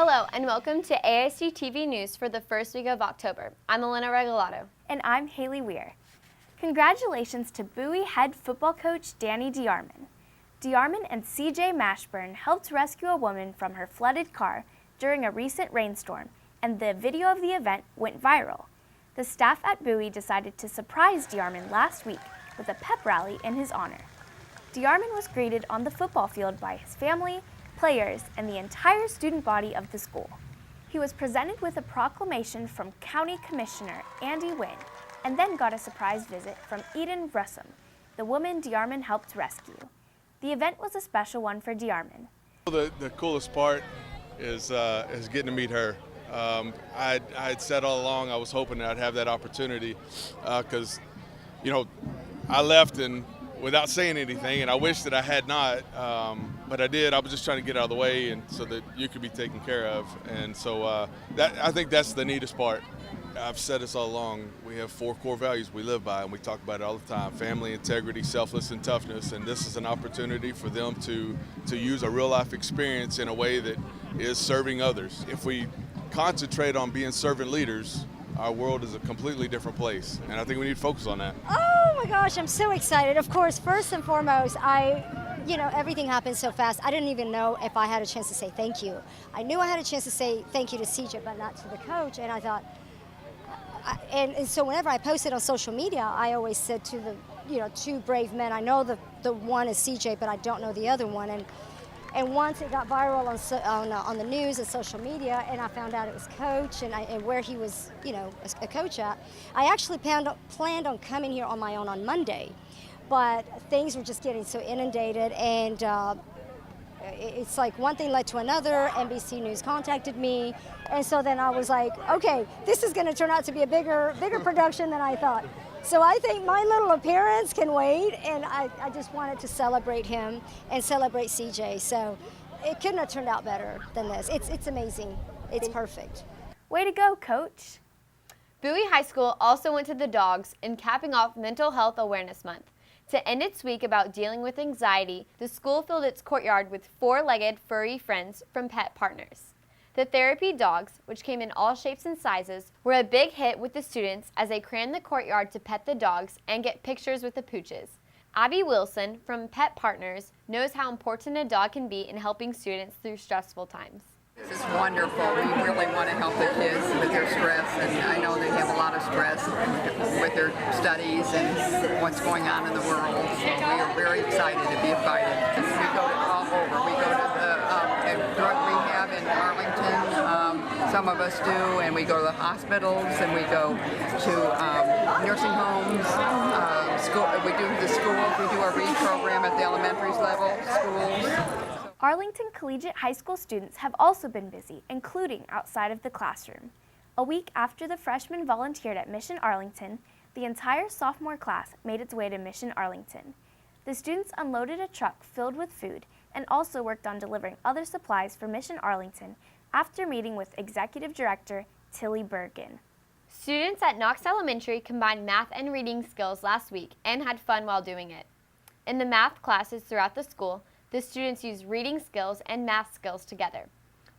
Hello and welcome to AISD-TV News for the first week of October. I'm Elena Regalato. And I'm Haley Weir. Congratulations to Bowie head football coach Danny DeArmond. DeArmond and CJ Mashburn helped rescue a woman from her flooded car during a recent rainstorm, and the video of the event went viral. The staff at Bowie decided to surprise DeArmond last week with a pep rally in his honor. DeArmond was greeted on the football field by his family, players, and the entire student body of the school. He was presented with a proclamation from County Commissioner Andy Wynn, and then got a surprise visit from Eden Russum, the woman DeArmond helped rescue. The event was a special one for DeArmond. The coolest part is getting to meet her. I'd said all along I was hoping I'd have that opportunity because, I left and without saying anything, and I wish that I had not, but I did. I was just trying to get out of the way and so that you could be taken care of. And so I think that's the neatest part. I've said this all along. We have 4 core values we live by, and we talk about it all the time: family, integrity, selfless, and toughness. And this is an opportunity for them to use a real-life experience in a way that is serving others. If we concentrate on being servant leaders, our world is a completely different place, and I think we need to focus on that. Oh my gosh, I'm so excited. Of course, first and foremost, everything happened so fast. I didn't even know if I had a chance to say thank you. I knew I had a chance to say thank you to CJ, but not to the coach, and I thought, and so whenever I posted on social media, I always said to the, 2 brave men, I know the one is CJ, but I don't know the other one, and once it got viral on the news and social media, and I found out it was Coach and where he was, a coach at, I actually planned on coming here on my own on Monday, but things were just getting so inundated, and it's like one thing led to another. NBC News contacted me, and so then I was like, okay, this is going to turn out to be a bigger production than I thought. So I think my little appearance can wait, and I just wanted to celebrate him and celebrate CJ. So it couldn't have turned out better than this. It's amazing. It's perfect. Way to go, Coach. Bowie High School also went to the dogs in capping off Mental Health Awareness Month. To end its week about dealing with anxiety, the school filled its courtyard with 4-legged furry friends from Pet Partners. The therapy dogs, which came in all shapes and sizes, were a big hit with the students as they crammed the courtyard to pet the dogs and get pictures with the pooches. Abby Wilson from Pet Partners knows how important a dog can be in helping students through stressful times. This is wonderful. We really want to help the kids with their stress, and I know they have a lot of stress with their studies and what's going on in the world. So we are very excited to be a part of it. We go to all over. We go to the drug rehab in Arlington. Some of us do, and we go to the hospitals, and we go to nursing homes. We do the schools. We do our READ program at the elementary level schools. Arlington Collegiate High School students have also been busy, including outside of the classroom. A week after the freshmen volunteered at Mission Arlington, the entire sophomore class made its way to Mission Arlington. The students unloaded a truck filled with food and also worked on delivering other supplies for Mission Arlington after meeting with Executive Director Tilly Bergen. Students at Knox Elementary combined math and reading skills last week and had fun while doing it. In the math classes throughout the school, the students used reading skills and math skills together.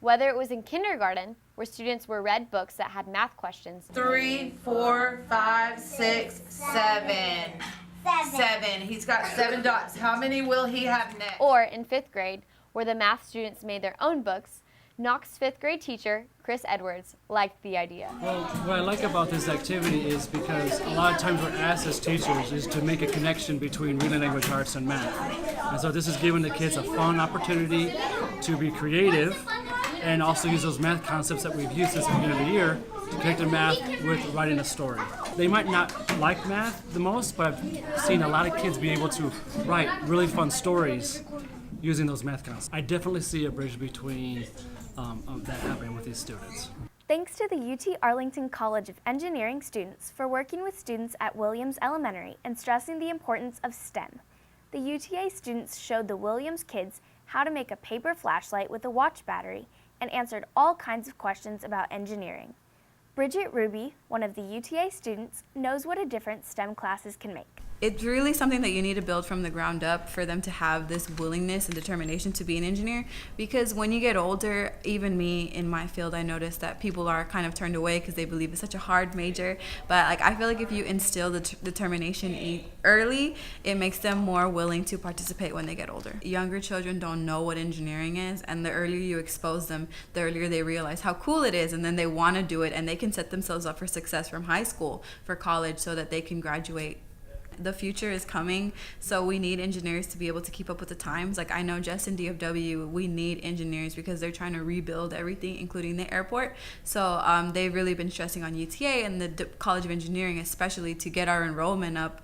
Whether it was in kindergarten, where students were read books that had math questions. 3, 4, 5, 6, 7. 7. He's got 7 dots. How many will he have next? Or in 5th grade, where the math students made their own books, Knox 5th grade teacher, Chris Edwards, liked the idea. Well, what I like about this activity is because a lot of times we're asked as teachers is to make a connection between reading language arts and math. And so this is giving the kids a fun opportunity to be creative and also use those math concepts that we've used since the beginning of the year to connect the math with writing a story. They might not like math the most, but I've seen a lot of kids be able to write really fun stories using those math concepts. I definitely see a bridge between that happening with these students. Thanks to the UT Arlington College of Engineering students for working with students at Williams Elementary and stressing the importance of STEM. The UTA students showed the Williams kids how to make a paper flashlight with a watch battery and answered all kinds of questions about engineering. Bridget Ruby, one of the UTA students, knows what a difference STEM classes can make. It's really something that you need to build from the ground up for them to have this willingness and determination to be an engineer. Because when you get older, even me in my field, I noticed that people are kind of turned away because they believe it's such a hard major. But like, I feel like if you instill the determination early, it makes them more willing to participate when they get older. Younger children don't know what engineering is, and the earlier you expose them, the earlier they realize how cool it is, and then they want to do it, and they can set themselves up for success from high school, for college, so that they can graduate. The future is coming, so we need engineers to be able to keep up with the times. Like, I know just in DFW, we need engineers because they're trying to rebuild everything, including the airport. So they've really been stressing on UTA and the College of Engineering, especially, to get our enrollment up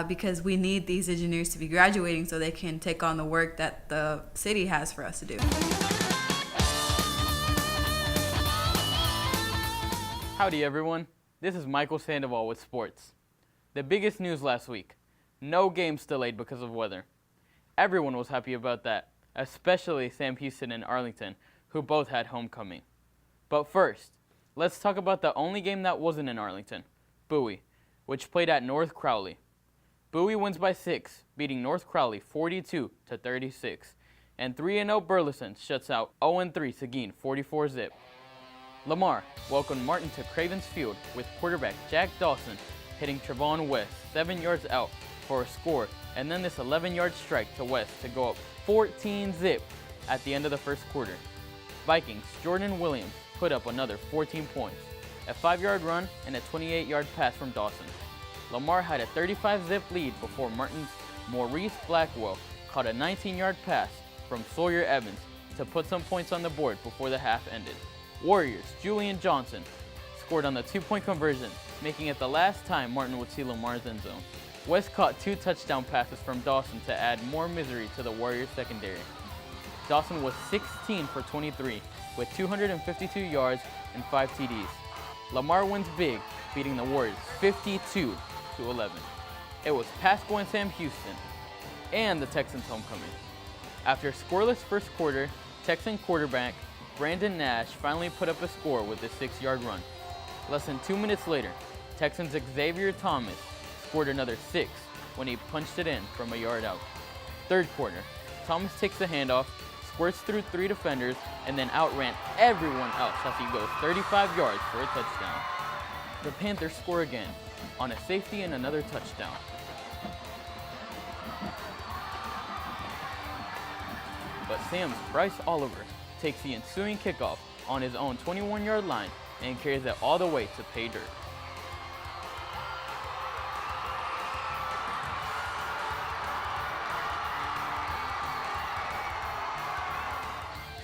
because we need these engineers to be graduating so they can take on the work that the city has for us to do. Howdy everyone, this is Michael Sandoval with sports. The biggest news last week, no games delayed because of weather. Everyone was happy about that, especially Sam Houston and Arlington, who both had homecoming. But first, let's talk about the only game that wasn't in Arlington, Bowie, which played at North Crowley. Bowie wins by 6, beating North Crowley 42-36, and 3-0 Burleson shuts out 0-3 Seguin 44-zip. Lamar welcomed Martin to Cravens Field with quarterback Jack Dawson hitting Trevon West 7 yards out for a score, and then this 11-yard strike to West to go up 14-zip at the end of the first quarter. Vikings Jordan Williams put up another 14 points, a 5-yard run and a 28-yard pass from Dawson. Lamar had a 35-zip lead before Martin's Maurice Blackwell caught a 19-yard pass from Sawyer Evans to put some points on the board before the half ended. Warriors Julian Johnson scored on the 2-point conversion, making it the last time Martin would see Lamar's end zone. West caught 2 touchdown passes from Dawson to add more misery to the Warriors secondary. Dawson was 16 for 23 with 252 yards and 5 TDs. Lamar wins big, beating the Warriors 52-11. It was Pascal and Sam Houston and the Texans' homecoming. After a scoreless first quarter, Texan quarterback Brandon Nash finally put up a score with a 6-yard run. Less than 2 minutes later, Texans' Xavier Thomas scored another 6 when he punched it in from a yard out. Third quarter, Thomas takes the handoff, squirts through 3 defenders, and then outran everyone else as he goes 35 yards for a touchdown. The Panthers score again on a safety and another touchdown. But Sam's Bryce Oliver takes the ensuing kickoff on his own 21-yard line and carries it all the way to pay dirt.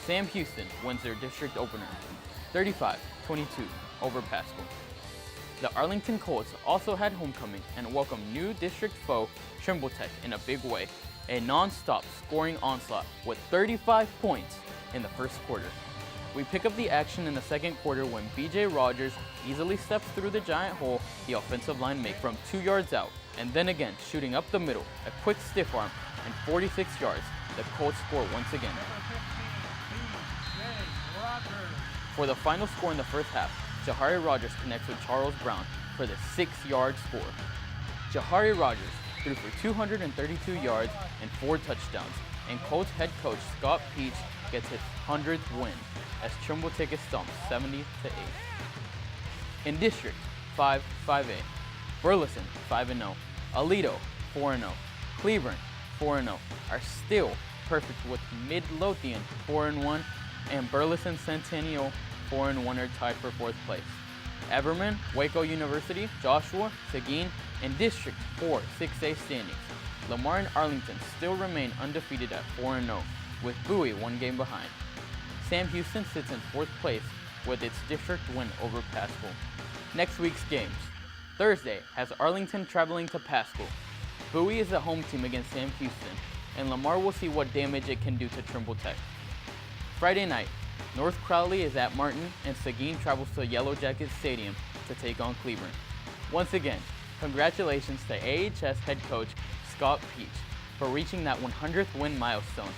Sam Houston wins their district opener, 35-22 over Pascal. The Arlington Colts also had homecoming and welcomed new district foe Trimble Tech in a big way, a non-stop scoring onslaught with 35 points in the first quarter. We pick up the action in the second quarter when BJ Rogers easily steps through the giant hole the offensive line make from 2 yards out, and then again shooting up the middle, a quick stiff arm, and 46 yards, the Colts score once again. For the final score in the first half, Jahari Rogers connects with Charles Brown for the 6-yard score. Jahari Rogers threw for 232 yards and 4 touchdowns, and Colts head coach Scott Peach gets his 100th win as Trimble Tech is stumped 70-8. In District 5-5A, Burleson 5-0, Aledo 4-0, Cleburne 4-0 are still perfect with Midlothian 4-1 and Burleson Centennial 4-1 are tied for 4th place. Everman, Waco University, Joshua, Seguin, and District 4 6A standings. Lamar and Arlington still remain undefeated at 4-0, with Bowie 1 game behind. Sam Houston sits in 4th place with its district win over Pascal. Next week's games. Thursday has Arlington traveling to Pascal. Bowie is the home team against Sam Houston, and Lamar will see what damage it can do to Trimble Tech. Friday night, North Crowley is at Martin, and Seguin travels to Yellow Jackets Stadium to take on Cleburne. Once again, congratulations to AHS head coach Scott Peach for reaching that 100th win milestone.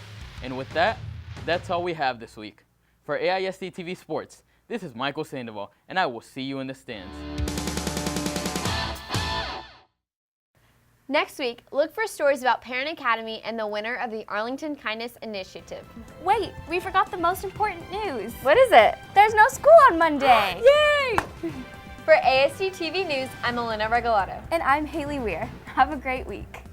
And with that, that's all we have this week. For AISD-TV Sports, this is Michael Sandoval, and I will see you in the stands. Next week, look for stories about Parent Academy and the winner of the Arlington Kindness Initiative. Wait, we forgot the most important news. What is it? There's no school on Monday. Yay! For AISD-TV News, I'm Elena Regalado. And I'm Haley Weir. Have a great week.